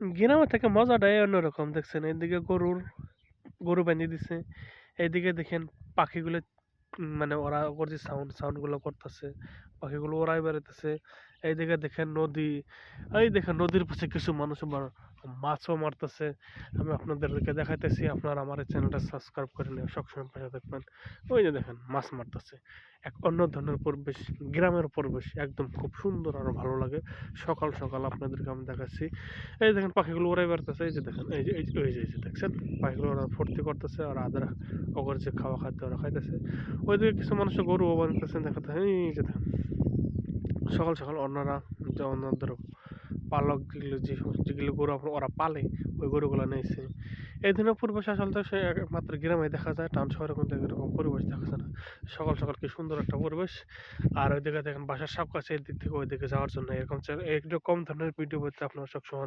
গ্রামে থেকে মজাটাই অন্যরকম দেখছেন। এদিকে গরু বাঁধিয়ে দিছে। এইদিকে দেখেন পাখিগুলো মানে ওরা ওর যে সাউন্ড গুলো করতেছে, পাখিগুলো ওরাই বেড়াইতেছে। এইদিকে দেখেন নদী, এই দেখেন নদীর পাশে কিছু মানুষ আবার মাছও মারতেছে। আমি আপনাদেরকে দেখাইতেছি, আপনারা আমার এই চ্যানেলটা সাবস্ক্রাইব করে নিয়ে সবসময় পাশে থাকবেন। ওই যে দেখেন মাছ মারতেছে। এক অন্য ধরনের পরিবেশ, গ্রামের পরিবেশ একদম খুব সুন্দর আর ভালো লাগে। সকাল সকাল আপনাদেরকে আমি দেখাচ্ছি। এই দেখেন পাখিগুলো ওরাই বেড়াতেছে। এই যে দেখেন, এই যে দেখছেন পাখিগুলো ওরা ফুর্তি করতেছে আর আদারা ওগর যে খাওয়া খাদ্য ওরা খাইতেছে। ওইদিকে কিছু মানুষ গরুও বাঁধতেছে দেখাতে। এই যে দেখেন সকাল সকাল অন্যরা, যে অন্যদের পালক যেগুলো গরু ওরা পালে, ওই গরুগুলো নিয়েছে। এই ধরনের পরিবেশ আসলে সে একমাত্র গ্রামে দেখা যায়, টাউন শহরে কিন্তু এরকম পরিবেশ দেখা যায় না। সকাল সকাল কি সুন্দর একটা পরিবেশ। আর ওইদিকে দেখেন বাসার সব কাছে এদিক থেকে ওইদিকে যাওয়ার জন্য এরকম ধরনের ভিডিও পেতে আপনারা সবসময়